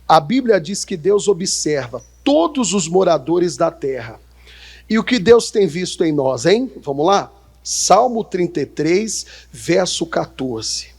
A Bíblia diz que Deus observa todos os moradores da terra. E o que Deus tem visto em nós, hein? Vamos lá? Salmo 33, verso 14.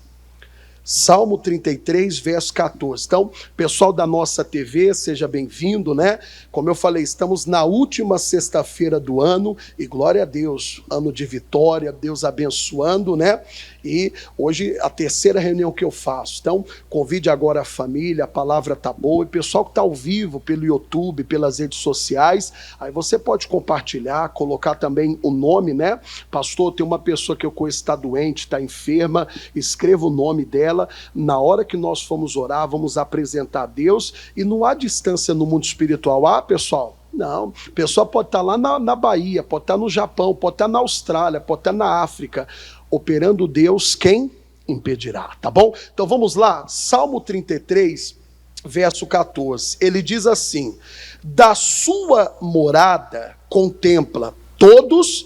Salmo 33, verso 14. Então, pessoal da nossa TV, seja bem-vindo, né? Como eu falei, estamos na última sexta-feira do ano, e glória a Deus, ano de vitória, Deus abençoando, né? E hoje a terceira reunião que eu faço. Então, convide agora a família, a palavra tá boa, e pessoal que está ao vivo pelo YouTube, pelas redes sociais, aí você pode compartilhar, colocar também o nome, né? Pastor, tem uma pessoa que eu conheço que está doente, está enferma, escreva o nome dela. Na hora que nós formos orar, vamos apresentar a Deus, e não há distância no mundo espiritual. Ah, pessoal, não, a pessoa pode estar lá na Bahia, pode estar no Japão, pode estar na Austrália, pode estar na África, operando Deus, quem impedirá, tá bom? Então vamos lá, Salmo 33, verso 14, ele diz assim: da sua morada contempla todos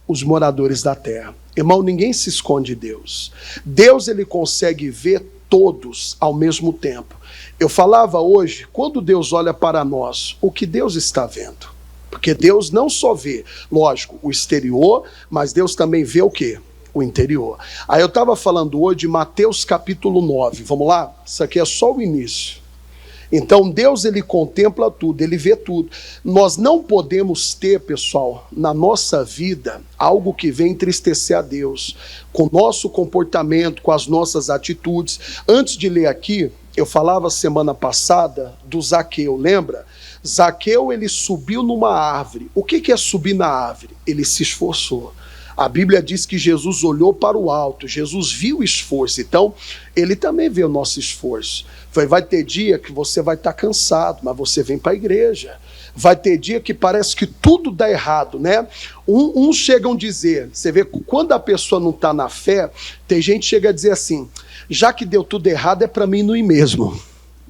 os moradores da terra. Irmão, ninguém se esconde de Deus. Deus, ele consegue ver todos ao mesmo tempo. Eu falava hoje, quando Deus olha para nós, o que Deus está vendo? Porque Deus não só vê, lógico, o exterior, mas Deus também vê o quê? O interior. Aí eu estava falando hoje de Mateus capítulo 9. Vamos lá? Isso aqui é só o início. Então Deus, ele contempla tudo, ele vê tudo. Nós não podemos ter, pessoal, na nossa vida, algo que venha entristecer a Deus, com o nosso comportamento, com as nossas atitudes. Antes de ler aqui, eu falava semana passada do Zaqueu, lembra? Zaqueu, ele subiu numa árvore. O que é subir na árvore? Ele se esforçou. A Bíblia diz que Jesus olhou para o alto, Jesus viu o esforço, então ele também vê o nosso esforço. Vai ter dia que você vai estar cansado, mas você vem para a igreja. Vai ter dia que parece que tudo dá errado, né? Uns chegam a dizer, você vê, quando a pessoa não está na fé, tem gente que chega a dizer assim, já que deu tudo errado, é para mim não ir mesmo.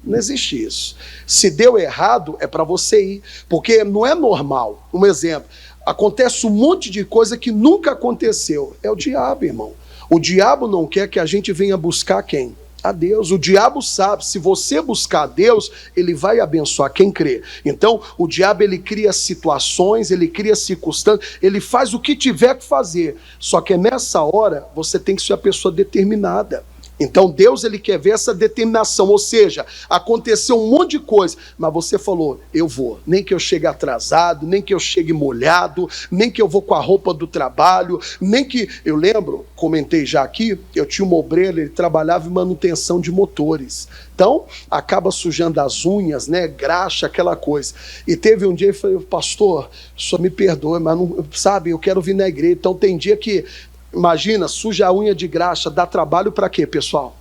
Não existe isso. Se deu errado, é para você ir, porque não é normal. Um exemplo, acontece um monte de coisa que nunca aconteceu. É o diabo, irmão. O diabo não quer que a gente venha buscar quem? A Deus. O diabo sabe, se você buscar a Deus, ele vai abençoar quem crê. Então, o diabo, ele cria situações, ele cria circunstâncias, ele faz o que tiver que fazer. Só que nessa hora, você tem que ser a pessoa determinada. Então Deus, ele quer ver essa determinação, ou seja, aconteceu um monte de coisa, mas você falou, eu vou, nem que eu chegue atrasado, nem que eu chegue molhado, nem que eu vou com a roupa do trabalho, nem que, eu lembro, comentei já aqui, eu tinha um obreiro, ele trabalhava em manutenção de motores, então acaba sujando as unhas, né, graxa, aquela coisa, e teve um dia, eu falei, pastor, só me perdoe, mas não, sabe, eu quero vir na igreja, então tem dia que, imagina, suja a unha de graxa, dá trabalho para quê, pessoal?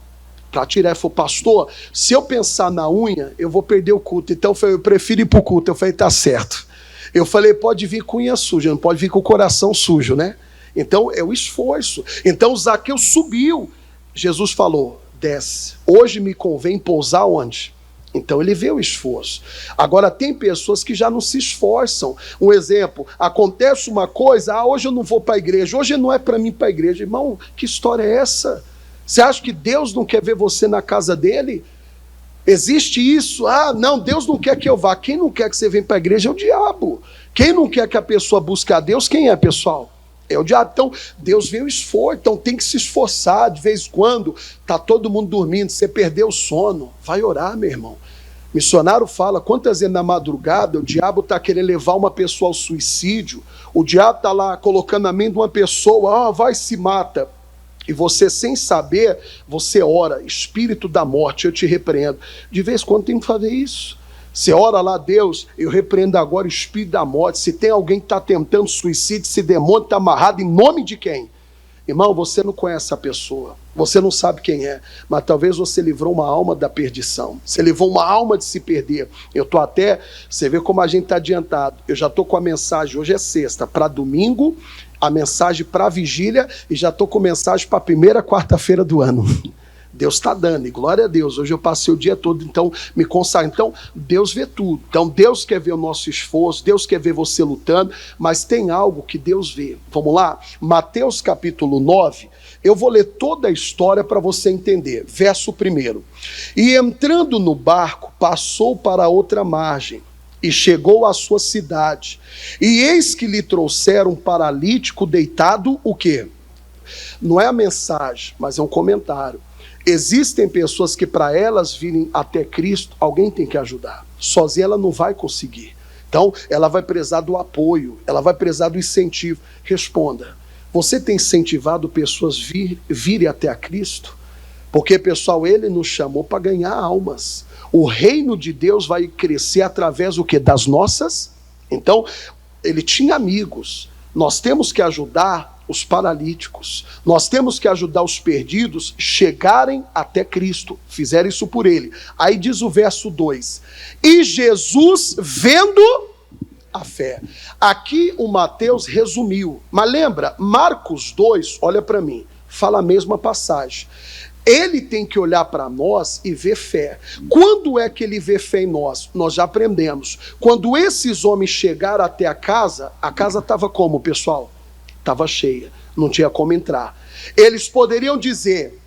Para tirar. Eu falei, pastor, se eu pensar na unha, eu vou perder o culto. Então eu falei, eu prefiro ir para o culto. Eu falei, tá certo. Eu falei, pode vir com unha suja, não pode vir com o coração sujo, né? Então é o esforço. Então Zaqueu subiu. Jesus falou, desce. Hoje me convém pousar onde? Então ele vê o esforço. Agora tem pessoas que já não se esforçam. Um exemplo, acontece uma coisa, hoje eu não vou para a igreja, hoje não é para mim ir para a igreja. Irmão, que história é essa? Você acha que Deus não quer ver você na casa dele? Existe isso? Ah, não, Deus não quer que eu vá. Quem não quer que você venha para a igreja é o diabo. Quem não quer que a pessoa busque a Deus, quem é, pessoal? É o diabo. Então, Deus vê o esforço, então tem que se esforçar. De vez em quando, está todo mundo dormindo, você perdeu o sono, vai orar, meu irmão. Missionário fala, quantas vezes na madrugada o diabo está querendo levar uma pessoa ao suicídio, o diabo está lá colocando na mente de uma pessoa, vai se mata. E você, sem saber, você ora, espírito da morte, eu te repreendo. De vez em quando tem que fazer isso. Você ora lá, Deus, eu repreendo agora o espírito da morte. Se tem alguém que está tentando suicídio, esse demônio está amarrado em nome de quem? Irmão, você não conhece a pessoa, você não sabe quem é, mas talvez você livrou uma alma da perdição, você livrou uma alma de se perder. Eu estou até, você vê como a gente está adiantado, eu já estou com a mensagem, hoje é sexta, para domingo, a mensagem para vigília, e já estou com mensagem para a primeira quarta-feira do ano. Deus está dando, e glória a Deus, hoje eu passei o dia todo, então me consagro. Então Deus vê tudo, então Deus quer ver o nosso esforço, Deus quer ver você lutando, mas tem algo que Deus vê. Vamos lá? Mateus capítulo 9, eu vou ler toda a história para você entender. Verso 1, E entrando no barco, passou para outra margem, e chegou à sua cidade. E eis que lhe trouxeram um paralítico deitado, o quê? Não é a mensagem, mas é um comentário. Existem pessoas que para elas virem até Cristo, alguém tem que ajudar. Sozinha ela não vai conseguir. Então, ela vai precisar do apoio, ela vai precisar do incentivo. Responda, você tem incentivado pessoas virem até a Cristo? Porque, pessoal, ele nos chamou para ganhar almas. O reino de Deus vai crescer através do quê? Das nossas. Então, ele tinha amigos. Nós temos que ajudar os paralíticos. Nós temos que ajudar os perdidos chegarem até Cristo. Fizeram isso por ele. Aí diz o verso 2. E Jesus vendo a fé. Aqui o Mateus resumiu. Mas lembra, Marcos 2, olha para mim, fala a mesma passagem. Ele tem que olhar para nós e ver fé. Quando é que ele vê fé em nós? Nós já aprendemos. Quando esses homens chegaram até a casa estava como, pessoal? Estava cheia, não tinha como entrar. Eles poderiam dizer,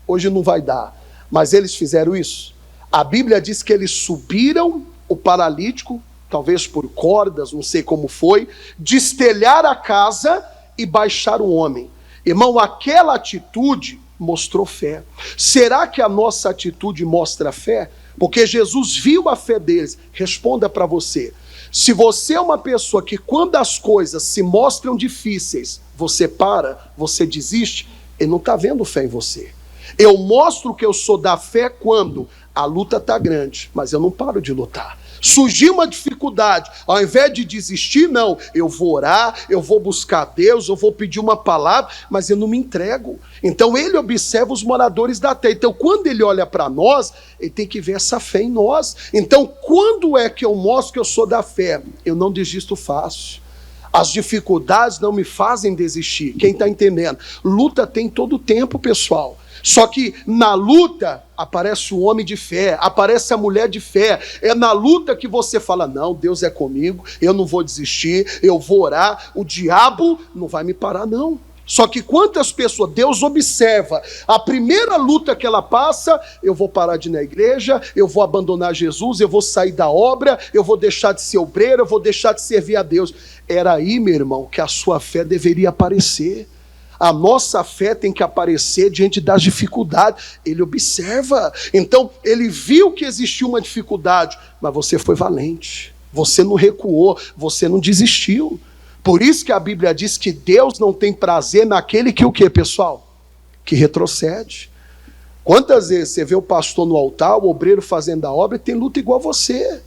hoje não vai dar, mas eles fizeram isso. A Bíblia diz que eles subiram o paralítico, talvez por cordas, não sei como foi, destelharam a casa e baixaram o homem. Irmão, aquela atitude mostrou fé. Será que a nossa atitude mostra fé? Porque Jesus viu a fé deles. Responda para você. Se você é uma pessoa que quando as coisas se mostram difíceis, você para, você desiste, ele não está vendo fé em você. Eu mostro que eu sou da fé quando a luta está grande, mas eu não paro de lutar. Surgiu uma dificuldade, ao invés de desistir, não, eu vou orar, eu vou buscar Deus, eu vou pedir uma palavra, mas eu não me entrego. Então ele observa os moradores da terra. Então quando ele olha para nós, ele tem que ver essa fé em nós. Então quando é que eu mostro que eu sou da fé? Eu não desisto fácil. As dificuldades não me fazem desistir. Quem está entendendo? Luta tem todo o tempo, pessoal. Só que na luta aparece o homem de fé, aparece a mulher de fé. É na luta que você fala, não, Deus é comigo, eu não vou desistir, eu vou orar, o diabo não vai me parar não. Só que quantas pessoas, Deus observa, a primeira luta que ela passa, eu vou parar de ir na igreja, eu vou abandonar Jesus, eu vou sair da obra, eu vou deixar de ser obreiro, eu vou deixar de servir a Deus. Era aí, meu irmão, que a sua fé deveria aparecer. A nossa fé tem que aparecer diante das dificuldades. Ele observa. Então, ele viu que existia uma dificuldade, mas você foi valente. Você não recuou, você não desistiu. Por isso que a Bíblia diz que Deus não tem prazer naquele que o quê, pessoal? Que retrocede. Quantas vezes você vê o pastor no altar, o obreiro fazendo a obra e tem luta igual a você?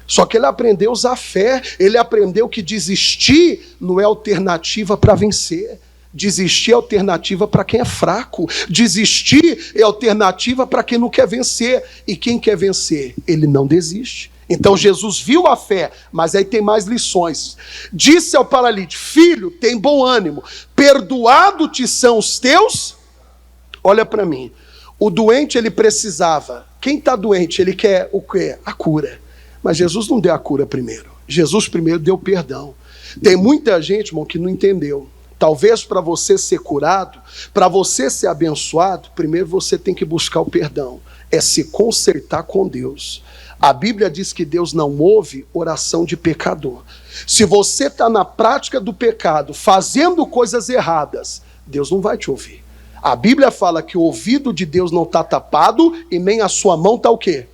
Só que ele aprendeu a usar fé, ele aprendeu que desistir não é alternativa para vencer. Desistir é alternativa para quem é fraco. Desistir é alternativa para quem não quer vencer. E quem quer vencer, ele não desiste. Então Jesus viu a fé, mas aí tem mais lições. Disse ao paralítico, filho, tem bom ânimo, perdoado te são os teus. Olha para mim, o doente ele precisava, quem está doente ele quer o quê? A cura. Mas Jesus não deu a cura primeiro, Jesus primeiro deu perdão. Tem muita gente, irmão, que não entendeu. Talvez para você ser curado, para você ser abençoado, primeiro você tem que buscar o perdão, é se consertar com Deus. A Bíblia diz que Deus não ouve oração de pecador. Se você está na prática do pecado, fazendo coisas erradas, Deus não vai te ouvir. A Bíblia fala que o ouvido de Deus não está tapado e nem a sua mão está o quê?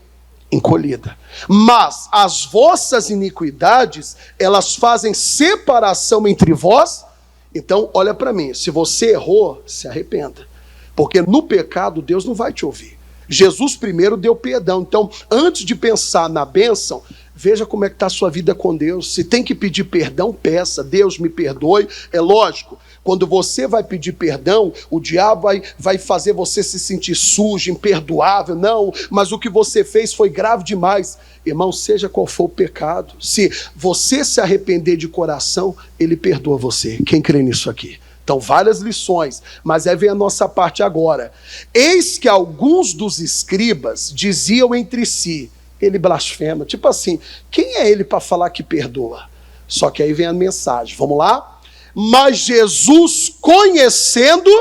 Encolhida. Mas as vossas iniquidades, elas fazem separação entre vós. Então, olha para mim, se você errou, se arrependa. Porque no pecado, Deus não vai te ouvir. Jesus primeiro deu perdão. Então, antes de pensar na bênção, veja como é que está a sua vida com Deus. Se tem que pedir perdão, peça. Deus me perdoe. É lógico, quando você vai pedir perdão, o diabo vai fazer você se sentir sujo, imperdoável. Não, mas o que você fez foi grave demais. Irmão, seja qual for o pecado, se você se arrepender de coração, ele perdoa você. Quem crê nisso aqui? Então, várias lições, mas aí vem a nossa parte agora. Eis que alguns dos escribas diziam entre si, ele blasfema, tipo assim, quem é ele para falar que perdoa? Só que aí vem a mensagem, vamos lá? Mas Jesus conhecendo,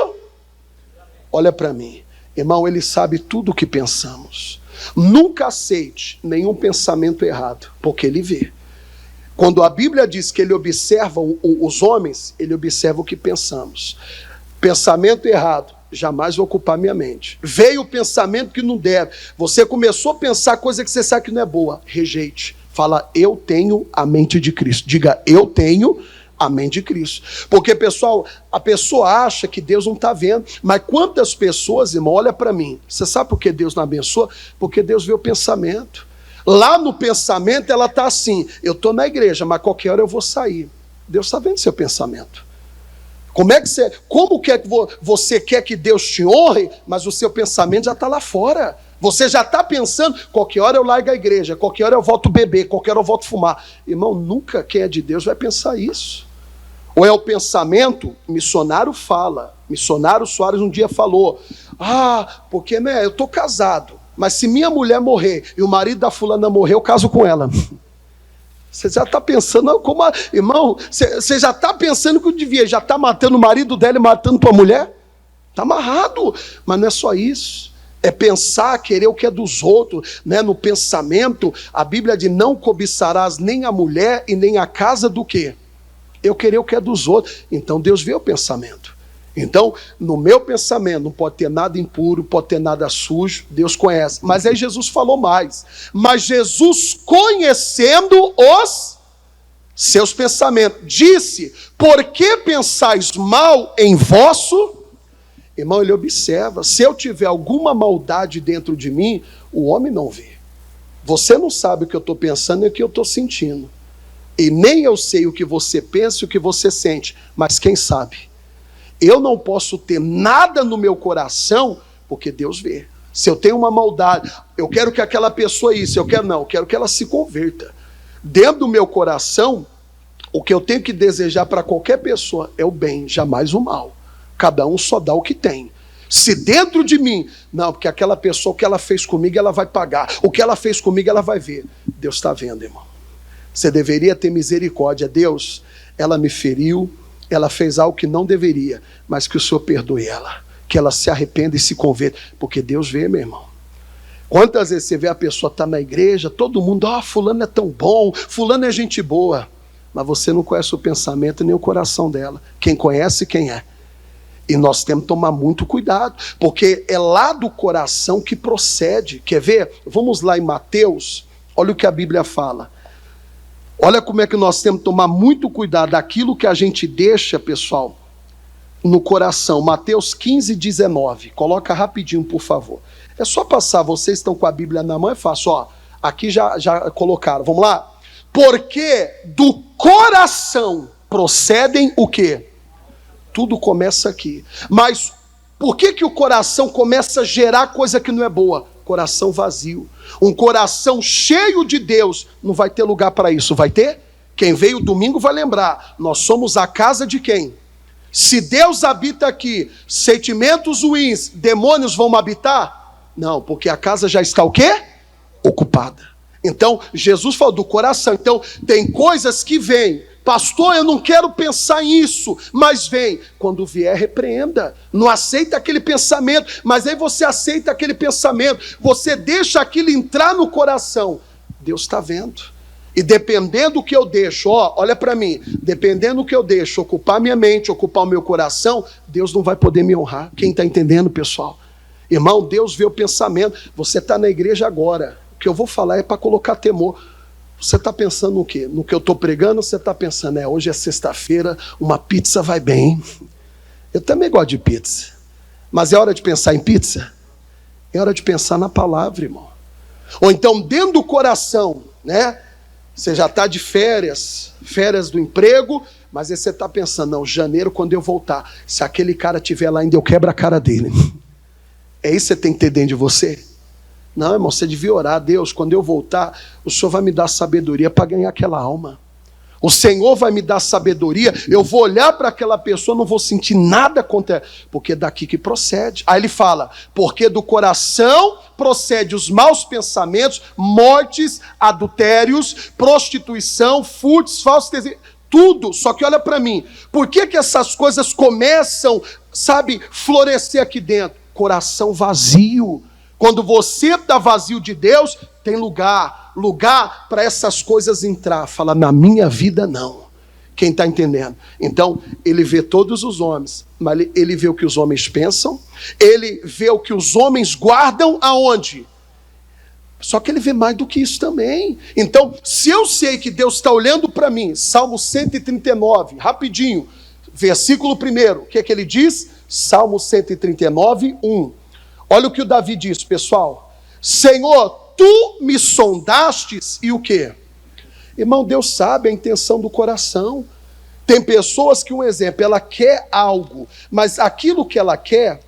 olha para mim, Irmão, Ele sabe tudo o que pensamos. Nunca aceite nenhum pensamento errado, porque Ele vê. Quando a Bíblia diz que Ele observa os homens, Ele observa o que pensamos. Pensamento errado, jamais vou ocupar minha mente. Veio o pensamento que não deve. Você começou a pensar coisa que você sabe que não é boa. Rejeite. Fala, eu tenho a mente de Cristo. Diga, eu tenho a mente de Cristo. Porque, pessoal, a pessoa acha que Deus não está vendo. Mas quantas pessoas, irmão, olha para mim. Você sabe por que Deus não abençoa? Porque Deus vê o pensamento. Lá no pensamento ela está assim, eu estou na igreja, mas qualquer hora eu vou sair. Deus está vendo seu pensamento. Como que você quer que Deus te honre, mas o seu pensamento já está lá fora? Você já está pensando, qualquer hora eu largo a igreja, qualquer hora eu volto beber, qualquer hora eu volto fumar. Irmão, nunca quem é de Deus vai pensar isso. Ou é o pensamento, missionário fala, missionário Soares um dia falou, porque né, eu estou casado, mas se minha mulher morrer e o marido da fulana morrer, eu caso com ela. Você já está pensando, irmão, você já está pensando que eu devia, já está matando o marido dela e matando para a mulher? Está amarrado, mas não é só isso. É pensar, querer o que é dos outros, né? No pensamento, a Bíblia diz, não cobiçarás nem a mulher e nem a casa do quê? Eu querer o que é dos outros. Então Deus vê o pensamento. Então, no meu pensamento, não pode ter nada impuro, pode ter nada sujo, Deus conhece. Mas aí Jesus falou mais. Mas Jesus, conhecendo os seus pensamentos, disse, por que pensais mal em vosso? Irmão, ele observa, se eu tiver alguma maldade dentro de mim, o homem não vê. Você não sabe o que eu estou pensando e o que eu estou sentindo. E nem eu sei o que você pensa e o que você sente, mas quem sabe? Eu não posso ter nada no meu coração, porque Deus vê. Se eu tenho uma maldade, eu quero que aquela pessoa eu quero que ela se converta. Dentro do meu coração, o que eu tenho que desejar para qualquer pessoa é o bem, jamais o mal. Cada um só dá o que tem. Se dentro de mim, não, porque aquela pessoa, o que ela fez comigo, ela vai pagar. O que ela fez comigo, ela vai ver. Deus está vendo, irmão. Você deveria ter misericórdia. Deus, ela me feriu, ela fez algo que não deveria, mas que o Senhor perdoe ela, que ela se arrependa e se converta, porque Deus vê, meu irmão. Quantas vezes você vê a pessoa estar na igreja, todo mundo, fulano é tão bom, fulano é gente boa, mas você não conhece o pensamento nem o coração dela. Quem conhece, quem é. E nós temos que tomar muito cuidado, porque é lá do coração que procede. Quer ver? Vamos lá em Mateus, olha o que a Bíblia fala. Olha como é que nós temos que tomar muito cuidado daquilo que a gente deixa, pessoal, no coração. Mateus 15, 19. Coloca rapidinho, por favor. É só passar, vocês estão com a Bíblia na mão, é fácil. Ó, aqui já colocaram, vamos lá? Porque do coração procedem o quê? Tudo começa aqui. Mas por que o coração começa a gerar coisa que não é boa? Coração vazio. Um coração cheio de Deus não vai ter lugar para isso, vai ter? Quem veio domingo vai lembrar, nós somos a casa de quem? Se Deus habita aqui, sentimentos ruins, demônios vão habitar? Não, porque a casa já está o quê? Ocupada. Então, Jesus falou do coração. Então, tem coisas que vêm. Pastor, eu não quero pensar nisso, mas vem. Quando vier, repreenda. Não aceita aquele pensamento, mas aí você aceita aquele pensamento. Você deixa aquilo entrar no coração. Deus está vendo. E dependendo do que eu deixo, olha para mim, dependendo do que eu deixo ocupar minha mente, ocupar o meu coração, Deus não vai poder me honrar. Quem está entendendo, pessoal? Irmão, Deus vê o pensamento. Você está na igreja agora. O que eu vou falar é para colocar temor. Você está pensando no quê? No que eu estou pregando, você está pensando, hoje é sexta-feira, uma pizza vai bem. Eu também gosto de pizza. Mas é hora de pensar em pizza? É hora de pensar na palavra, irmão. Ou então, dentro do coração, né? Você já está de férias do emprego, mas aí você está pensando, não, janeiro, quando eu voltar, se aquele cara estiver lá ainda, eu quebro a cara dele. É isso que você tem que ter dentro de você? Não, irmão, você devia orar, Deus, quando eu voltar, o Senhor vai me dar sabedoria para ganhar aquela alma. O Senhor vai me dar sabedoria, eu vou olhar para aquela pessoa, não vou sentir nada contra ela, porque é daqui que procede. Aí ele fala, porque do coração procede os maus pensamentos, mortes, adultérios, prostituição, furtos, falsos testemunhos, tudo. Só que olha para mim, por que essas coisas começam, florescer aqui dentro? coração vazio. Quando você está vazio de Deus, tem lugar para essas coisas entrar. Fala, na minha vida não. Quem está entendendo? Então, ele vê todos os homens, mas ele vê o que os homens pensam, ele vê o que os homens guardam aonde? Só que ele vê mais do que isso também. Então, se eu sei que Deus está olhando para mim, Salmo 139, rapidinho, versículo 1, o que é que ele diz? Salmo 139, 1. Olha o que o Davi diz, pessoal. Senhor, tu me sondastes e o quê? Irmão, Deus sabe a intenção do coração. Tem pessoas que, um exemplo, ela quer algo, mas aquilo que ela quer,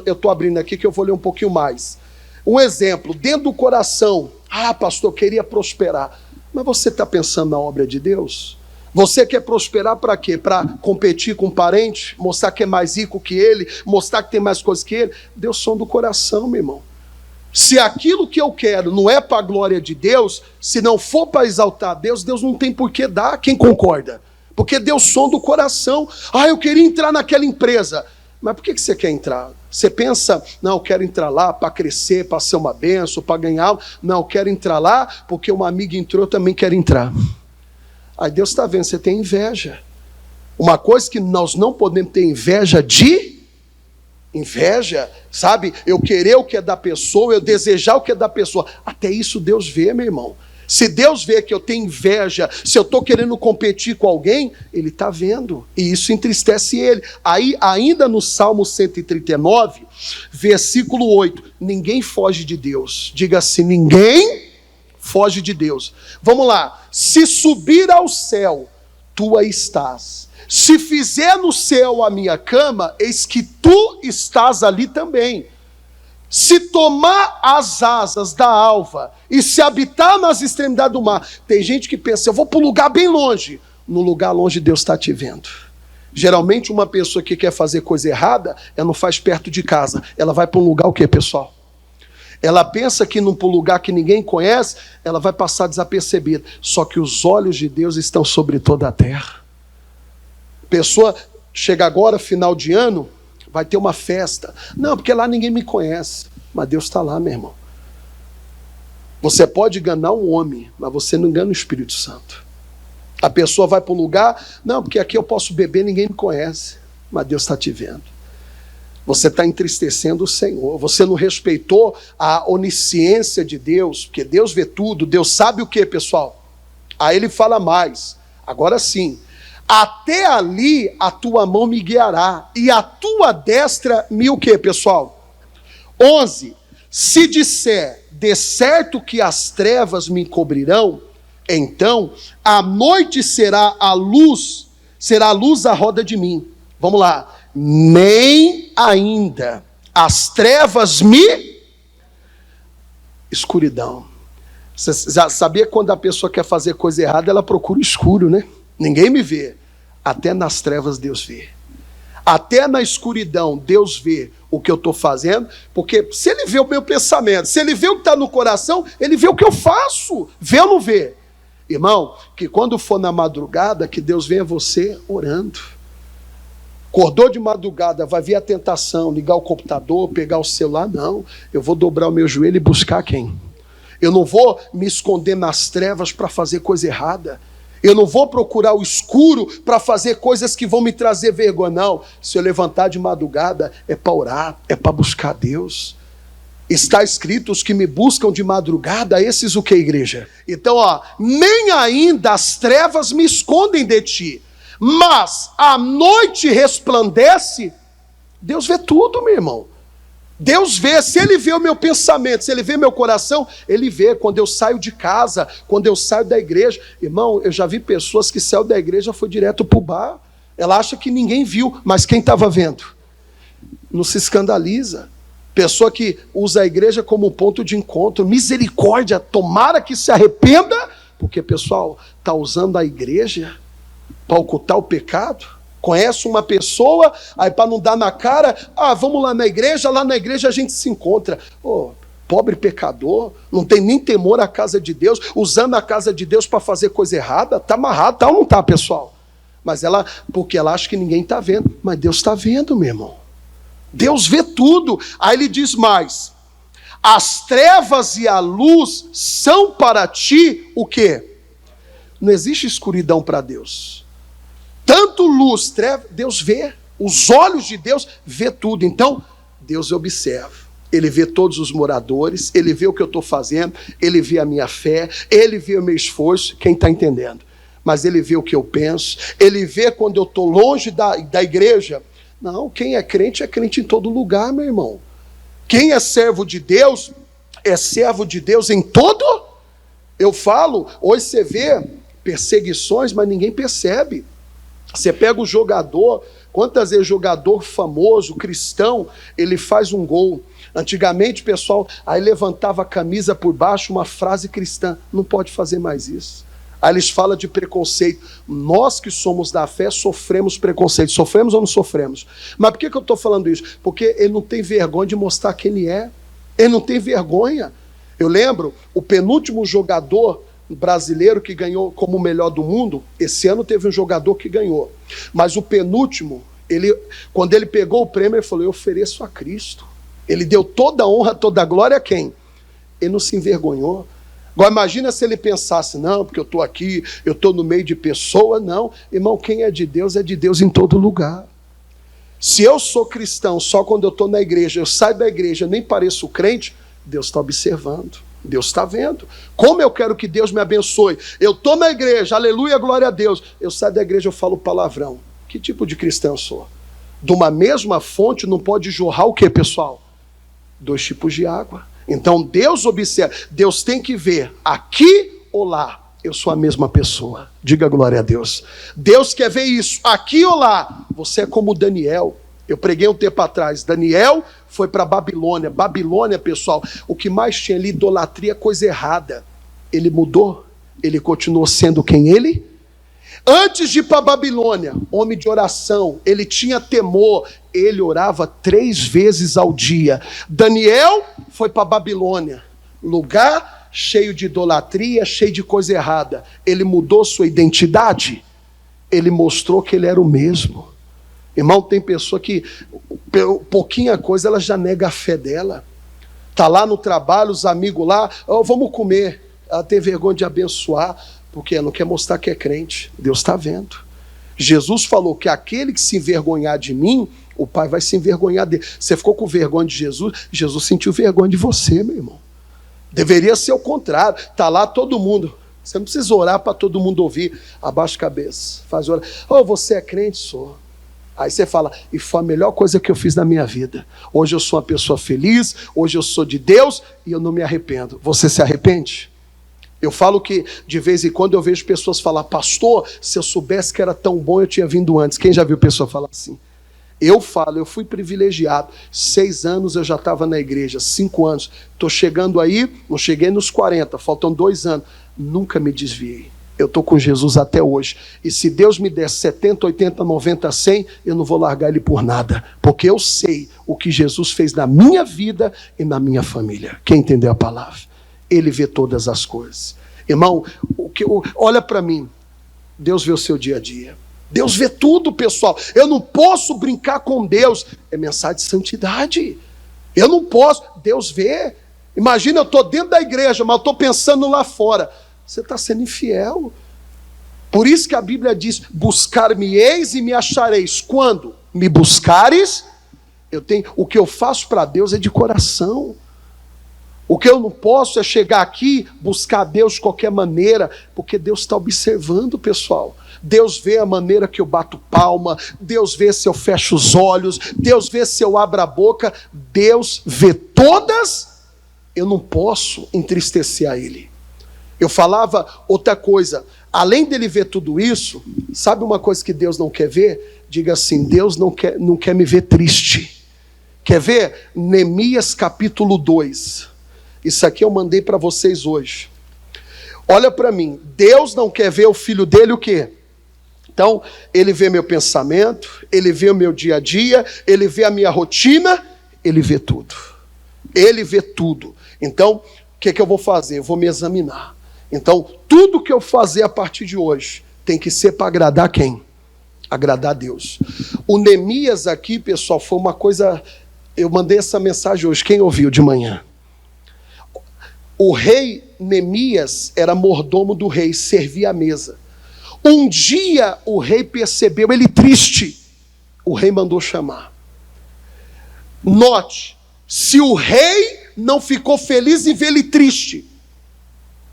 eu estou abrindo aqui que eu vou ler um pouquinho mais. Um exemplo, dentro do coração, pastor, eu queria prosperar. Mas você está pensando na obra de Deus? Você quer prosperar para quê? Para competir com um parente? Mostrar que é mais rico que ele? Mostrar que tem mais coisas que ele? Deus sonda o coração, meu irmão. Se aquilo que eu quero não é para a glória de Deus, se não for para exaltar Deus, Deus não tem por que dar. Quem concorda? Porque Deus sonda o coração. Eu queria entrar naquela empresa. Mas por que você quer entrar? Você pensa, não, eu quero entrar lá para crescer, para ser uma bênção, para ganhar. Não, eu quero entrar lá porque uma amiga entrou, eu também quero entrar. Aí Deus está vendo, você tem inveja. Uma coisa que nós não podemos ter inveja, sabe? Eu querer o que é da pessoa, eu desejar o que é da pessoa. Até isso Deus vê, meu irmão. Se Deus vê que eu tenho inveja, se eu estou querendo competir com alguém, Ele está vendo. E isso entristece Ele. Aí, ainda no Salmo 139, versículo 8, ninguém foge de Deus. Diga assim, ninguém foge de Deus. Vamos lá. Se subir ao céu, tu aí estás. Se fizer no céu a minha cama, eis que tu estás ali também. Se tomar as asas da alva e se habitar nas extremidades do mar. Tem gente que pensa, eu vou para um lugar bem longe. No lugar longe Deus está te vendo. Geralmente uma pessoa que quer fazer coisa errada, ela não faz perto de casa. Ela vai para um lugar o quê, pessoal? Ela pensa que num lugar que ninguém conhece, ela vai passar desapercebida. Só que os olhos de Deus estão sobre toda a terra. Pessoa chega agora, final de ano, vai ter uma festa. Não, porque lá ninguém me conhece. Mas Deus está lá, meu irmão. Você pode enganar um homem, mas você não engana o Espírito Santo. A pessoa vai para um lugar, não, porque aqui eu posso beber, ninguém me conhece. Mas Deus está te vendo. Você está entristecendo o Senhor. Você não respeitou a onisciência de Deus, porque Deus vê tudo. Deus sabe o que, pessoal? Aí ele fala mais. Agora sim. Até ali a tua mão me guiará, e a tua destra me o que, pessoal? 11. Se disser, de certo que as trevas me encobrirão, então a noite será a luz à roda de mim. Vamos lá. Nem ainda as trevas me... Escuridão. Você já sabia quando a pessoa quer fazer coisa errada, ela procura o escuro, né? Ninguém me vê. Até nas trevas Deus vê. Até na escuridão Deus vê o que eu estou fazendo, porque se Ele vê o meu pensamento, se Ele vê o que está no coração, Ele vê o que eu faço. Vê ou não vê? Irmão, que quando for na madrugada, que Deus venha você orando. Acordou de madrugada, vai vir a tentação, ligar o computador, pegar o celular, não. Eu vou dobrar o meu joelho e buscar quem? Eu não vou me esconder nas trevas para fazer coisa errada. Eu não vou procurar o escuro para fazer coisas que vão me trazer vergonha, não. Se eu levantar de madrugada, é para orar, é para buscar Deus. Está escrito, os que me buscam de madrugada, esses o que, igreja? Então, nem ainda as trevas me escondem de ti, mas a noite resplandece. Deus vê tudo, meu irmão. Deus vê, se Ele vê o meu pensamento, se Ele vê meu coração, Ele vê quando eu saio de casa, quando eu saio da igreja. Irmão, eu já vi pessoas que saíram da igreja, foi direto para o bar. Ela acha que ninguém viu, mas quem estava vendo? Não se escandaliza. Pessoa que usa a igreja como ponto de encontro. Misericórdia, tomara que se arrependa, porque, pessoal, está usando a igreja para ocultar o pecado. Conhece uma pessoa, aí para não dar na cara, vamos lá na igreja a gente se encontra. Pobre pecador, não tem nem temor à casa de Deus, usando a casa de Deus para fazer coisa errada, está amarrado, tá ou não está, pessoal? Mas porque ela acha que ninguém está vendo, mas Deus está vendo, meu irmão. Deus vê tudo. Aí ele diz mais: as trevas e a luz são para ti o quê? Não existe escuridão para Deus. Tanto luz, treva, Deus vê. Os olhos de Deus vê tudo. Então, Deus observa. Ele vê todos os moradores, ele vê o que eu estou fazendo, ele vê a minha fé, ele vê o meu esforço. Quem está entendendo? Mas ele vê o que eu penso, ele vê quando eu estou longe da igreja. Não, quem é crente em todo lugar, meu irmão. Quem é servo de Deus, é servo de Deus em todo. Eu falo, hoje você vê perseguições, mas ninguém percebe. Você pega o jogador, quantas vezes jogador famoso, cristão, ele faz um gol. Antigamente, pessoal, aí levantava a camisa por baixo, uma frase cristã. Não pode fazer mais isso. Aí eles falam de preconceito. Nós que somos da fé sofremos preconceito. Sofremos ou não sofremos? Mas por que eu estou falando isso? Porque ele não tem vergonha de mostrar quem ele é. Ele não tem vergonha. Eu lembro, o penúltimo jogador brasileiro que ganhou como o melhor do mundo, esse ano teve um jogador que ganhou. Mas o penúltimo, quando ele pegou o prêmio, ele falou: eu ofereço a Cristo. Ele deu toda a honra, toda a glória a quem? Ele não se envergonhou. Agora imagina se ele pensasse: não, porque eu estou aqui, eu estou no meio de pessoa. Não, irmão, quem é de Deus em todo lugar. Se eu sou cristão só quando eu estou na igreja, eu saio da igreja, nem pareço crente, Deus está observando, Deus está vendo. Como eu quero que Deus me abençoe? Eu estou na igreja, aleluia, glória a Deus. Eu saio da igreja, eu falo palavrão. Que tipo de cristão eu sou? De uma mesma fonte não pode jorrar o quê, pessoal? 2 tipos de água. Então Deus observa, Deus tem que ver aqui ou lá, eu sou a mesma pessoa. Diga glória a Deus. Deus quer ver isso, aqui ou lá. Você é como Daniel. Eu preguei um tempo atrás, Daniel foi para Babilônia. Babilônia, pessoal, o que mais tinha ali, idolatria, coisa errada. Ele mudou, ele continuou sendo quem ele? Antes de ir para Babilônia, homem de oração, ele tinha temor, ele orava 3 vezes ao dia. Daniel foi para Babilônia, lugar cheio de idolatria, cheio de coisa errada. Ele mudou sua identidade, ele mostrou que ele era o mesmo. Irmão, tem pessoa que, pouquinha coisa, ela já nega a fé dela. Está lá no trabalho, os amigos lá, vamos comer. Ela tem vergonha de abençoar, porque ela não quer mostrar que é crente. Deus está vendo. Jesus falou que aquele que se envergonhar de mim, o Pai vai se envergonhar dele. Você ficou com vergonha de Jesus, Jesus sentiu vergonha de você, meu irmão. Deveria ser o contrário. Está lá todo mundo. Você não precisa orar para todo mundo ouvir. Abaixa a cabeça, faz orar. Você é crente? Sou. Aí você fala: e foi a melhor coisa que eu fiz na minha vida. Hoje eu sou uma pessoa feliz, hoje eu sou de Deus e eu não me arrependo. Você se arrepende? Eu falo que de vez em quando eu vejo pessoas falar: pastor, se eu soubesse que era tão bom eu tinha vindo antes. Quem já viu pessoa falar assim? Eu falo, eu fui privilegiado. 6 anos eu já estava na igreja, 5 anos. Estou chegando aí, não cheguei nos 40, faltam 2 anos. Nunca me desviei. Eu estou com Jesus até hoje. E se Deus me der 70, 80, 90, 100, eu não vou largar Ele por nada. Porque eu sei o que Jesus fez na minha vida e na minha família. Quem entendeu a palavra? Ele vê todas as coisas. Irmão, olha para mim. Deus vê o seu dia a dia. Deus vê tudo, pessoal. Eu não posso brincar com Deus. É mensagem de santidade. Eu não posso. Deus vê. Imagina, eu estou dentro da igreja, mas eu estou pensando lá fora. Você está sendo infiel. Por isso que a Bíblia diz: buscar-me-eis e me achareis. Quando me buscares, o que eu faço para Deus é de coração. O que eu não posso é chegar aqui, buscar Deus de qualquer maneira, porque Deus está observando, pessoal. Deus vê a maneira que eu bato palma, Deus vê se eu fecho os olhos, Deus vê se eu abro a boca, Deus vê todas. Eu não posso entristecer a Ele. Eu falava outra coisa, além dele ver tudo isso, sabe uma coisa que Deus não quer ver? Diga assim: Deus não quer me ver triste. Quer ver? Neemias capítulo 2. Isso aqui eu mandei para vocês hoje. Olha para mim, Deus não quer ver o filho dele o quê? Então, ele vê meu pensamento, ele vê o meu dia a dia, ele vê a minha rotina, ele vê tudo. Ele vê tudo. Então, o que eu vou fazer? Eu vou me examinar. Então, tudo que eu fazer a partir de hoje tem que ser para agradar quem? Agradar a Deus. O Neemias aqui, pessoal, foi uma coisa Eu mandei essa mensagem hoje, quem ouviu de manhã? O rei Neemias era mordomo do rei, servia à mesa. Um dia o rei percebeu ele triste. O rei mandou chamar. Note, se o rei não ficou feliz em ver ele triste,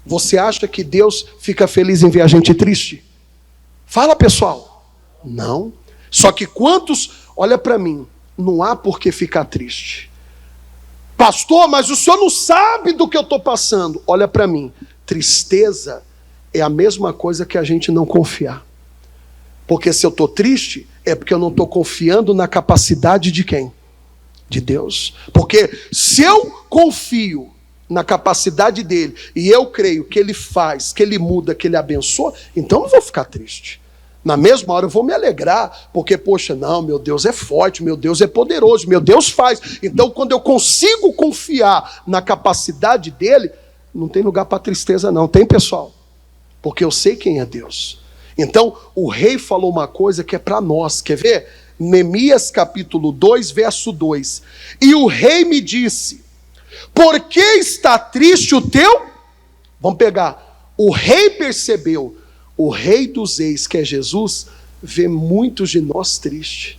você acha que Deus fica feliz em ver a gente triste? Fala, pessoal. Não. Só que quantos, olha para mim, não há por que ficar triste. Pastor, mas o senhor não sabe do que eu estou passando. Olha para mim, tristeza é a mesma coisa que a gente não confiar. Porque se eu estou triste, é porque eu não estou confiando na capacidade de quem? De Deus. Porque se eu confio na capacidade dele, e eu creio que ele faz, que ele muda, que ele abençoa, então eu não vou ficar triste. Na mesma hora eu vou me alegrar, porque, poxa, não, meu Deus é forte, meu Deus é poderoso, meu Deus faz. Então, quando eu consigo confiar na capacidade dele, não tem lugar para tristeza não, tem, pessoal? Porque eu sei quem é Deus. Então, o rei falou uma coisa que é para nós, quer ver? Neemias capítulo 2, verso 2. E o rei me disse, por que está triste o teu? Vamos pegar. O rei percebeu, o rei dos reis, que é Jesus, vê muitos de nós tristes.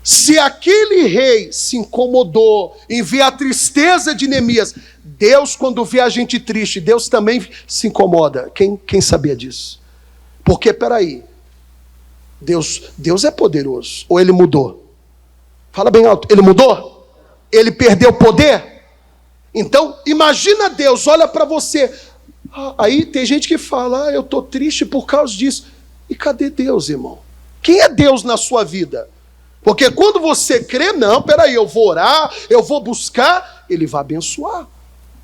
Se aquele rei se incomodou em ver a tristeza de Neemias, Deus, quando vê a gente triste, Deus também se incomoda. Quem sabia disso? Porque, peraí, Deus é poderoso, ou ele mudou? Fala bem alto, ele mudou? Ele perdeu o poder? Então, imagina Deus, olha para você. Aí tem gente que fala, eu estou triste por causa disso. E cadê Deus, irmão? Quem é Deus na sua vida? Porque quando você crê, não, peraí, eu vou orar, eu vou buscar, ele vai abençoar.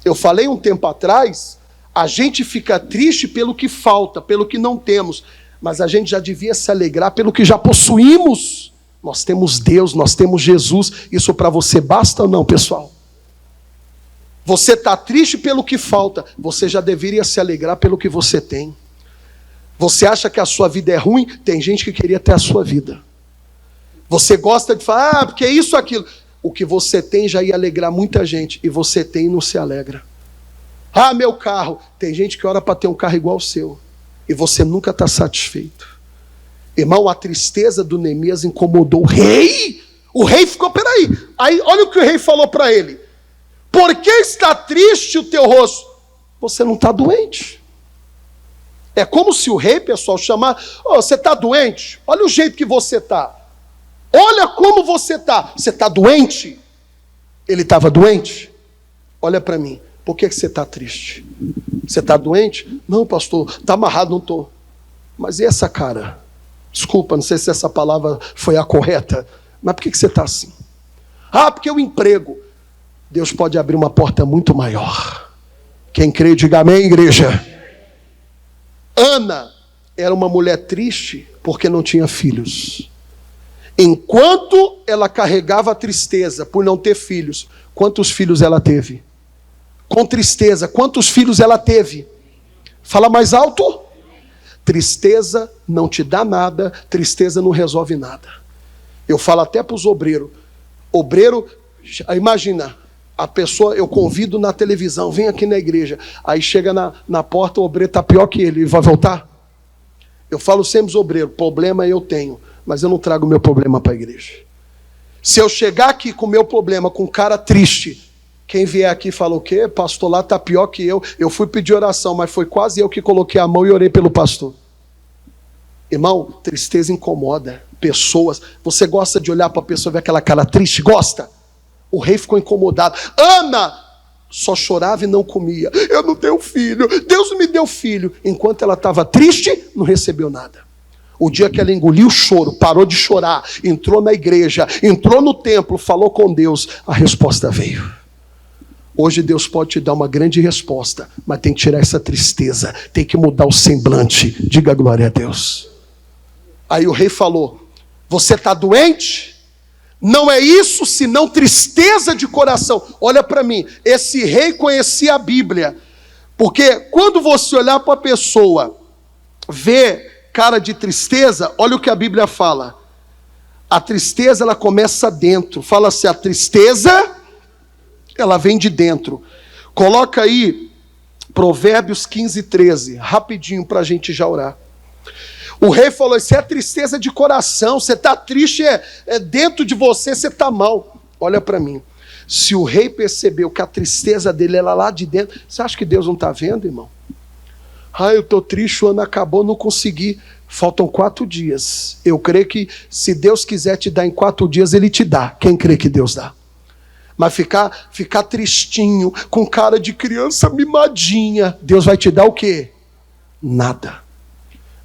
Eu falei um tempo atrás, a gente fica triste pelo que falta, pelo que não temos, mas a gente já devia se alegrar pelo que já possuímos. Nós temos Deus, nós temos Jesus, isso para você basta ou não, pessoal? Você está triste pelo que falta, você já deveria se alegrar pelo que você tem. Você acha que a sua vida é ruim? Tem gente que queria ter a sua vida. Você gosta de falar, porque é isso, aquilo. O que você tem já ia alegrar muita gente, e você tem e não se alegra. Ah, meu carro. Tem gente que ora para ter um carro igual ao seu, e você nunca está satisfeito. Irmão, a tristeza do Neemias incomodou o rei. O rei ficou, peraí. Aí, olha o que o rei falou para ele. Por que está triste o teu rosto? Você não está doente. É como se o rei, pessoal, chamar, você está doente? Olha o jeito que você está. Olha como você está. Você está doente? Ele estava doente? Olha para mim. Por que você está triste? Você está doente? Não, pastor, está amarrado, não estou. Mas e essa cara? Desculpa, não sei se essa palavra foi a correta. Mas por que você está assim? Ah, porque o emprego. Deus pode abrir uma porta muito maior. Quem crê, diga amém, igreja. Ana era uma mulher triste porque não tinha filhos. Enquanto ela carregava a tristeza por não ter filhos, quantos filhos ela teve? Com tristeza, quantos filhos ela teve? Fala mais alto. Tristeza não te dá nada, tristeza não resolve nada. Eu falo até para os obreiros. Obreiro, imagina, a pessoa, eu convido na televisão, vem aqui na igreja, aí chega na porta, o obreiro está pior que ele vai voltar? Eu falo sempre aos obreiros, problema eu tenho, mas eu não trago meu problema para a igreja. Se eu chegar aqui com o meu problema, com cara triste, quem vier aqui e fala o quê? Pastor lá está pior que eu fui pedir oração, mas foi quase eu que coloquei a mão e orei pelo pastor. Irmão, tristeza incomoda pessoas. Você gosta de olhar para a pessoa e ver aquela cara triste? Gosta? O rei ficou incomodado. Ana só chorava e não comia. Eu não tenho filho. Deus não me deu filho. Enquanto ela estava triste, não recebeu nada. O dia que ela engoliu o choro, parou de chorar, entrou na igreja, entrou no templo, falou com Deus, a resposta veio. Hoje Deus pode te dar uma grande resposta, mas tem que tirar essa tristeza, tem que mudar o semblante. Diga glória a Deus. Aí o rei falou, você está doente? Não é isso senão tristeza de coração. Olha para mim, esse rei conhecia a Bíblia, porque quando você olhar para a pessoa, ver cara de tristeza, olha o que a Bíblia fala. A tristeza, ela começa dentro. Fala assim, a tristeza, ela vem de dentro. Coloca aí Provérbios 15, 13, rapidinho para a gente já orar. O rei falou, isso é tristeza de coração, você está triste, dentro de você, você está mal. Olha para mim, se o rei percebeu que a tristeza dele era lá de dentro, você acha que Deus não está vendo, irmão? Eu estou triste, o ano acabou, não consegui. Faltam 4 dias. Eu creio que se Deus quiser te dar em 4 dias, Ele te dá. Quem crê que Deus dá? Mas ficar tristinho, com cara de criança mimadinha, Deus vai te dar o quê? Nada.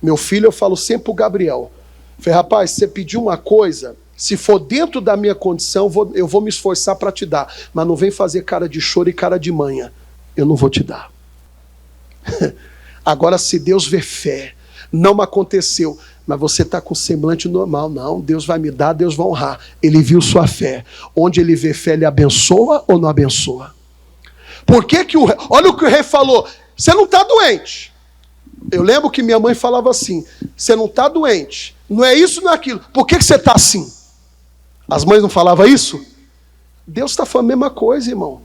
Meu filho, eu falo sempre para o Gabriel. Falei, rapaz, se você pedir uma coisa, se for dentro da minha condição, eu vou me esforçar para te dar. Mas não vem fazer cara de choro e cara de manha. Eu não vou te dar. Agora, se Deus vê fé, não aconteceu, mas você está com semblante normal. Não, Deus vai me dar, Deus vai honrar. Ele viu sua fé. Onde ele vê fé, ele abençoa ou não abençoa? Por que que olha o que o rei falou. Você não está doente. Eu lembro que minha mãe falava assim, você não está doente. Não é isso, não é aquilo. Por que que você está assim? As mães não falavam isso? Deus está falando a mesma coisa, irmão.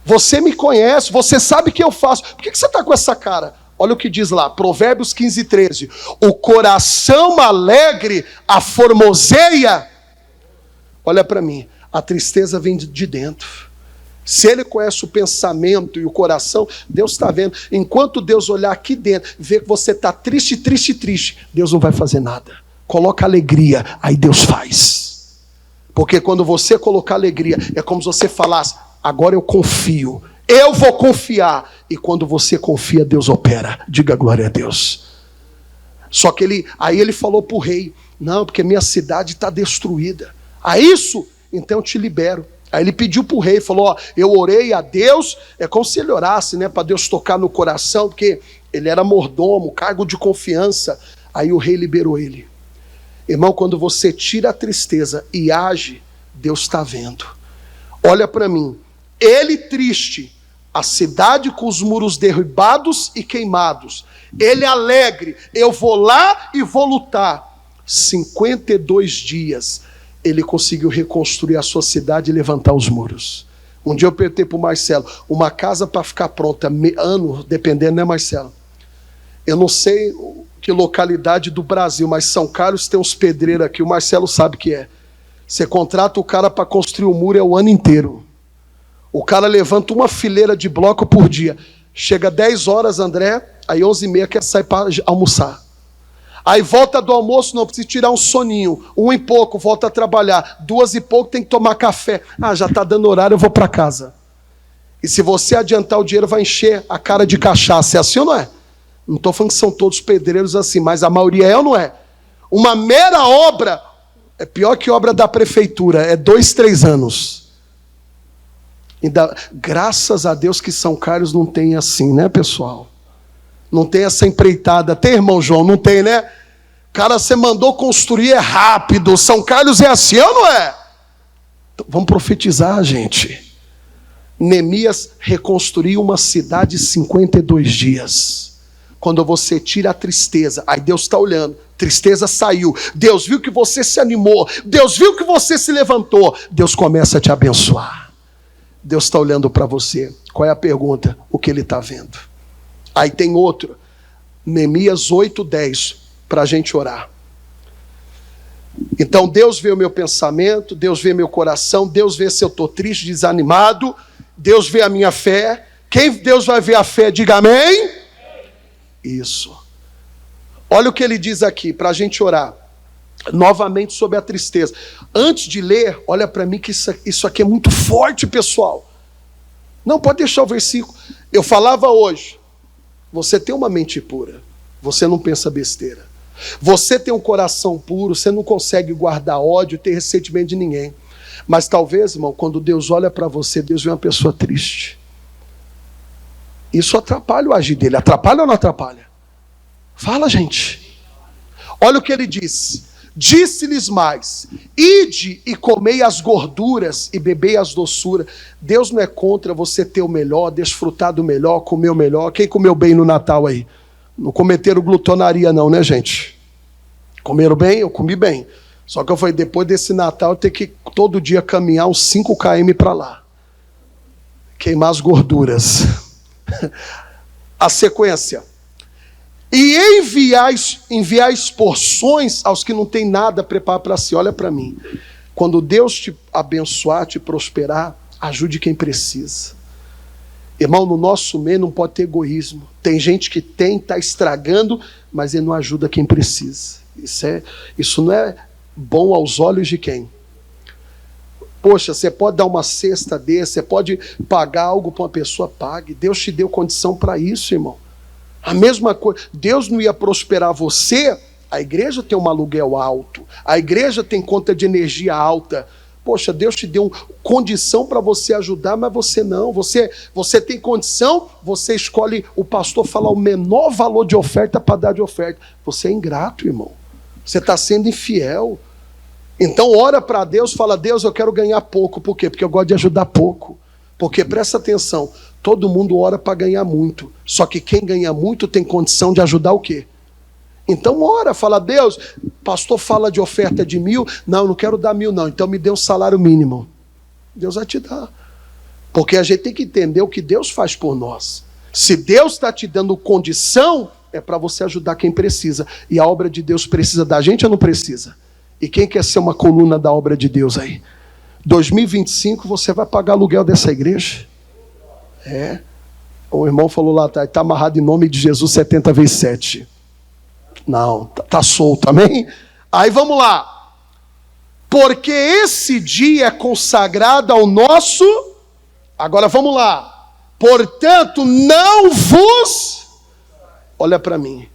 Você me conhece, você sabe o que eu faço. Por que que você está com essa cara? Olha o que diz lá, Provérbios 15, 13. O coração alegre a formoseia. Olha para mim, a tristeza vem de dentro. Se ele conhece o pensamento e o coração, Deus está vendo. Enquanto Deus olhar aqui dentro, ver que você está triste, triste, triste, Deus não vai fazer nada. Coloca alegria, aí Deus faz. Porque quando você colocar alegria, é como se você falasse, agora eu confio. Eu vou confiar. E quando você confia, Deus opera. Diga glória a Deus. Só que aí ele falou para o rei, não, porque minha cidade está destruída. A isso, então eu te libero. Aí ele pediu para o rei, falou, eu orei a Deus, é como se ele orasse, né, para Deus tocar no coração, porque ele era mordomo, cargo de confiança. Aí o rei liberou ele. Irmão, quando você tira a tristeza e age, Deus está vendo. Olha para mim, ele triste, a cidade com os muros derribados e queimados. Ele alegre, eu vou lá e vou lutar. 52 dias, ele conseguiu reconstruir a sua cidade e levantar os muros. Um dia eu perguntei para o Marcelo, uma casa para ficar pronta, ano, dependendo, né, Marcelo? Eu não sei que localidade do Brasil, mas São Carlos tem uns pedreiros aqui, o Marcelo sabe que é. Você contrata o cara para construir o muro, é o ano inteiro. O cara levanta uma fileira de bloco por dia. Chega 10 horas, André, aí 11h30 quer sair para almoçar. Aí volta do almoço, não, precisa tirar um soninho. 1 e pouco, volta a trabalhar. 2 e pouco, tem que tomar café. Já está dando horário, eu vou para casa. E se você adiantar o dinheiro, vai encher a cara de cachaça. É assim ou não é? Não estou falando que são todos pedreiros assim, mas a maioria é ou não é? Uma mera obra, é pior que obra da prefeitura, é 2, 3 anos. Ainda, graças a Deus que São Carlos não tem assim, né, pessoal? Não tem essa empreitada. Tem, irmão João? Não tem, né? Cara, você mandou construir, é rápido. São Carlos é assim, ou não é? Então, vamos profetizar, gente. Neemias reconstruiu uma cidade em 52 dias. Quando você tira a tristeza, aí Deus está olhando, tristeza saiu, Deus viu que você se animou, Deus viu que você se levantou, Deus começa a te abençoar. Deus está olhando para você. Qual é a pergunta? O que ele está vendo? Aí tem outro, Neemias 8:10, para a gente orar. Então Deus vê o meu pensamento, Deus vê meu coração, Deus vê se eu estou triste, desanimado, Deus vê a minha fé. Quem Deus vai ver a fé, diga amém. Isso. Olha o que ele diz aqui, para a gente orar. Novamente sobre a tristeza. Antes de ler, olha para mim que isso aqui é muito forte, pessoal. Não, pode deixar o versículo. Eu falava hoje, você tem uma mente pura, você não pensa besteira. Você tem um coração puro, você não consegue guardar ódio, ter ressentimento de ninguém. Mas talvez, irmão, quando Deus olha para você, Deus vê uma pessoa triste. Isso atrapalha o agir dele. Atrapalha ou não atrapalha? Fala, gente. Olha o que ele diz. Disse-lhes mais, ide e comei as gorduras e bebei as doçuras. Deus não é contra você ter o melhor, desfrutar do melhor, comer o melhor. Quem comeu bem no Natal aí? Não cometeram glutonaria não, né, gente? Comeram bem? Eu comi bem. Só que eu falei, depois desse Natal eu tenho que todo dia caminhar uns 5 km para lá. Queimar as gorduras. A sequência. E enviar porções aos que não têm nada preparado para si. Olha para mim. Quando Deus te abençoar, te prosperar, ajude quem precisa. Irmão, no nosso meio não pode ter egoísmo. Tem gente que está estragando, mas ele não ajuda quem precisa. Isso não é bom aos olhos de quem? Poxa, você pode dar uma cesta desse, você pode pagar algo para uma pessoa, pague. Deus te deu condição para isso, irmão. A mesma coisa, Deus não ia prosperar você, a igreja tem um aluguel alto, a igreja tem conta de energia alta. Poxa, Deus te deu condição para você ajudar, mas você não. Você tem condição, você escolhe, o pastor falar o menor valor de oferta para dar de oferta. Você é ingrato, irmão. Você está sendo infiel. Então ora para Deus, fala, Deus, eu quero ganhar pouco. Por quê? Porque eu gosto de ajudar pouco. Porque, presta atenção, todo mundo ora para ganhar muito. Só que quem ganha muito tem condição de ajudar o quê? Então ora, fala, Deus, pastor fala de oferta de 1.000, não, eu não quero dar 1.000 não, então me dê um salário mínimo. Deus vai te dar. Porque a gente tem que entender o que Deus faz por nós. Se Deus está te dando condição, é para você ajudar quem precisa. E a obra de Deus precisa da gente ou não precisa? E quem quer ser uma coluna da obra de Deus aí? 2025 você vai pagar aluguel dessa igreja? O irmão falou lá, está amarrado em nome de Jesus 70 vezes 7. Não, está solto, amém? Aí vamos lá. Porque esse dia é consagrado ao nosso... Agora vamos lá. Portanto, não vos... Olha para mim.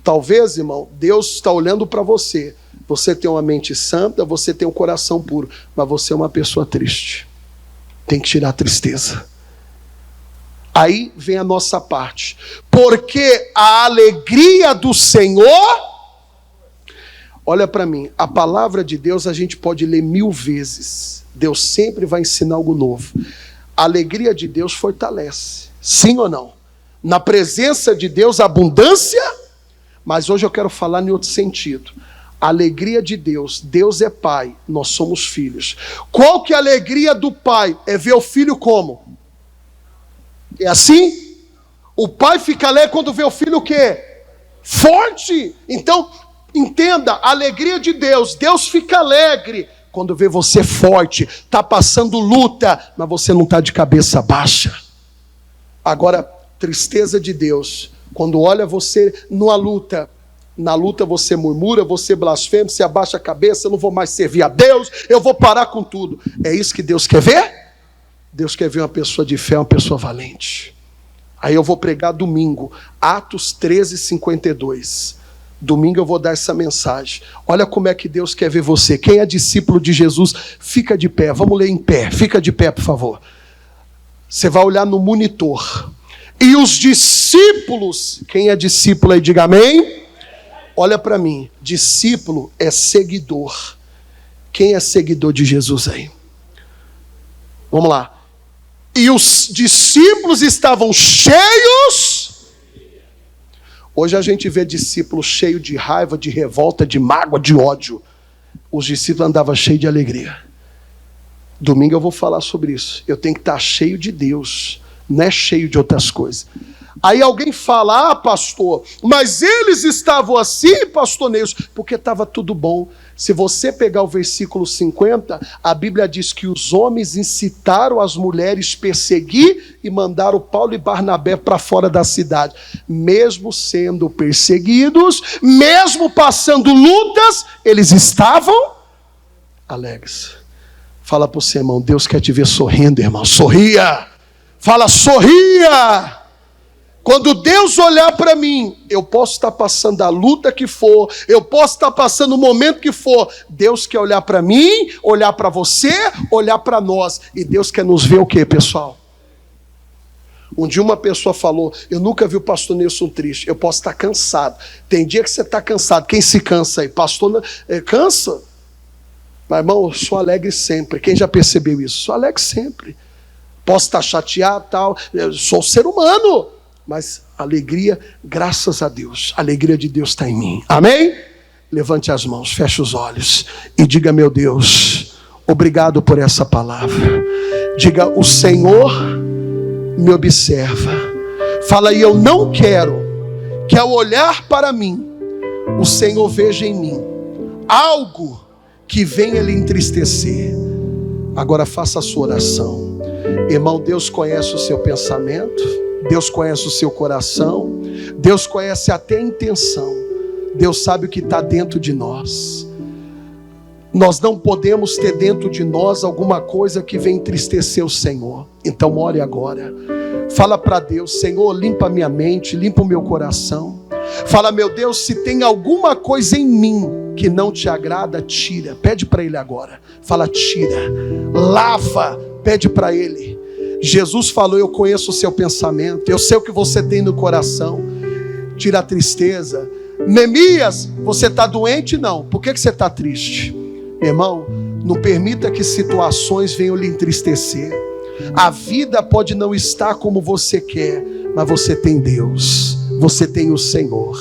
Talvez, irmão, Deus está olhando para você. Você tem uma mente santa, você tem um coração puro, mas você é uma pessoa triste. Tem que tirar a tristeza. Aí vem a nossa parte. Porque a alegria do Senhor... Olha para mim, a palavra de Deus a gente pode ler 1000 vezes. Deus sempre vai ensinar algo novo. A alegria de Deus fortalece. Sim ou não? Na presença de Deus, abundância. Mas hoje eu quero falar em outro sentido. A alegria de Deus. Deus é pai, nós somos filhos. Qual que é a alegria do pai? É ver o filho como? É assim? O pai fica alegre quando vê o filho o quê? Forte. Então, entenda, a alegria de Deus. Deus fica alegre quando vê você forte. Está passando luta, mas você não está de cabeça baixa. Agora, tristeza de Deus. Quando olha você numa luta, na luta você murmura, você blasfema, você abaixa a cabeça, eu não vou mais servir a Deus, eu vou parar com tudo. É isso que Deus quer ver? Deus quer ver uma pessoa de fé, uma pessoa valente. Aí eu vou pregar domingo, Atos 13:52. Domingo eu vou dar essa mensagem. Olha como é que Deus quer ver você. Quem é discípulo de Jesus, fica de pé. Vamos ler em pé. Fica de pé, por favor. Você vai olhar no monitor. E os discípulos, quem é discípulo aí, diga amém. Olha para mim, discípulo é seguidor. Quem é seguidor de Jesus aí? Vamos lá. E os discípulos estavam cheios. Hoje a gente vê discípulos cheios de raiva, de revolta, de mágoa, de ódio. Os discípulos andavam cheios de alegria. Domingo eu vou falar sobre isso. Eu tenho que estar cheio de Deus, não é cheio de outras coisas. Aí alguém fala, pastor, mas eles estavam assim, pastor Neilson, porque estava tudo bom. Se você pegar o versículo 50, a Bíblia diz que os homens incitaram as mulheres a perseguir e mandaram Paulo e Barnabé para fora da cidade. Mesmo sendo perseguidos, mesmo passando lutas, eles estavam alegres. Fala para o seu irmão, Deus quer te ver sorrindo, irmão, sorria. Fala, sorria. Quando Deus olhar para mim, eu posso estar passando a luta que for, eu posso estar passando o momento que for. Deus quer olhar para mim, olhar para você, olhar para nós. E Deus quer nos ver o quê, pessoal? Um dia uma pessoa falou, eu nunca vi o pastor Neilson triste. Eu posso estar cansado. Tem dia que você está cansado. Quem se cansa aí? Pastor cansa? Mas, irmão, eu sou alegre sempre. Quem já percebeu isso? Sou alegre sempre. Posso estar chateado, tal. Eu sou ser humano. Mas alegria, graças a Deus. A alegria de Deus está em mim. Amém? Levante as mãos, feche os olhos e diga: meu Deus, obrigado por essa palavra. Diga: o Senhor me observa. Fala: e eu não quero que ao olhar para mim, o Senhor veja em mim algo que venha lhe entristecer. Agora faça a sua oração. Irmão, Deus conhece o seu pensamento, Deus conhece o seu coração, Deus conhece até a intenção. Deus sabe o que está dentro de nós. Nós não podemos ter dentro de nós alguma coisa que venha entristecer o Senhor. Então ore agora. Fala para Deus: Senhor, limpa a minha mente, limpa o meu coração. Fala: meu Deus, se tem alguma coisa em mim que não te agrada, tira. Pede para Ele agora. Fala: tira, lava, pede para Ele. Jesus falou: eu conheço o seu pensamento, eu sei o que você tem no coração. Tira a tristeza. Neemias, você está doente? Não. Por que você está triste? Meu irmão, não permita que situações venham lhe entristecer. A vida pode não estar como você quer, mas você tem Deus, você tem o Senhor.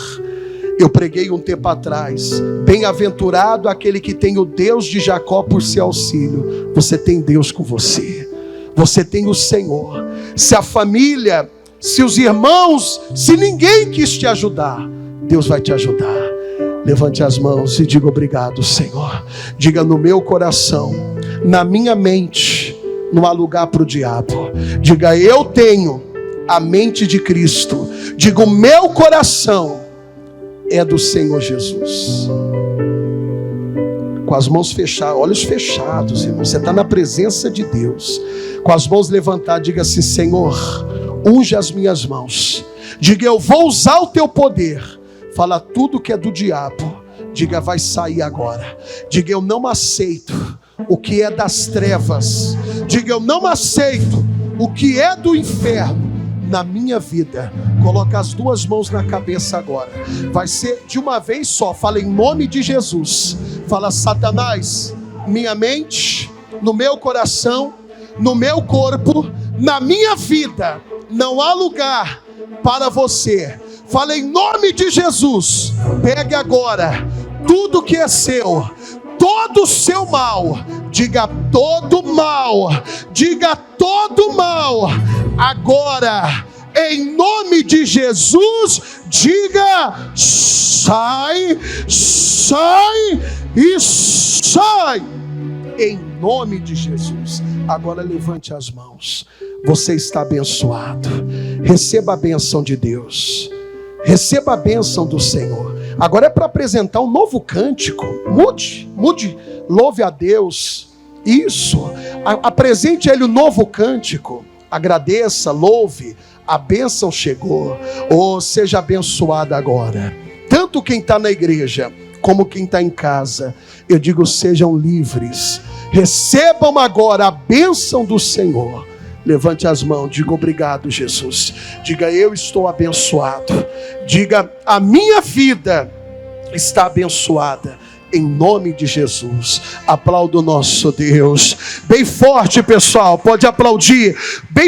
Eu preguei um tempo atrás: bem-aventurado aquele que tem o Deus de Jacó por seu auxílio. Você tem Deus com você, você tem o Senhor. Se a família, se os irmãos, se ninguém quis te ajudar, Deus vai te ajudar. Levante as mãos e diga: obrigado, Senhor. Diga: no meu coração, na minha mente, não há lugar para o diabo. Diga: eu tenho a mente de Cristo. Diga: o meu coração é do Senhor Jesus. Com as mãos fechadas, olhos fechados, irmão. Você está na presença de Deus. Com as mãos levantadas, diga assim: Senhor, unge as minhas mãos. Diga: eu vou usar o teu poder. Fala: tudo que é do diabo, diga, vai sair agora. Diga: eu não aceito o que é das trevas. Diga: eu não aceito o que é do inferno na minha vida. Coloca as duas mãos na cabeça agora. Vai ser de uma vez só. Fala: em nome de Jesus. Fala: Satanás, minha mente, no meu coração, no meu corpo, na minha vida, não há lugar para você. Fala: em nome de Jesus. Pegue agora tudo que é seu, todo o seu mal. Diga: todo mal. Diga: todo mal. Agora, em nome de Jesus, diga: sai, sai e sai. Em nome de Jesus. Agora levante as mãos. Você está abençoado. Receba a bênção de Deus. Receba a bênção do Senhor. Agora é para apresentar um novo cântico. Mude, louve a Deus. Isso, apresente a Ele o novo cântico. Agradeça, louve. A bênção chegou. Oh, seja abençoada agora. Tanto quem está na igreja como quem está em casa. Eu digo: sejam livres. Recebam agora a bênção do Senhor. Levante as mãos, diga: obrigado, Jesus. Diga: eu estou abençoado. Diga: a minha vida está abençoada. Em nome de Jesus. Aplauda o nosso Deus. Bem forte, pessoal. Pode aplaudir. Bem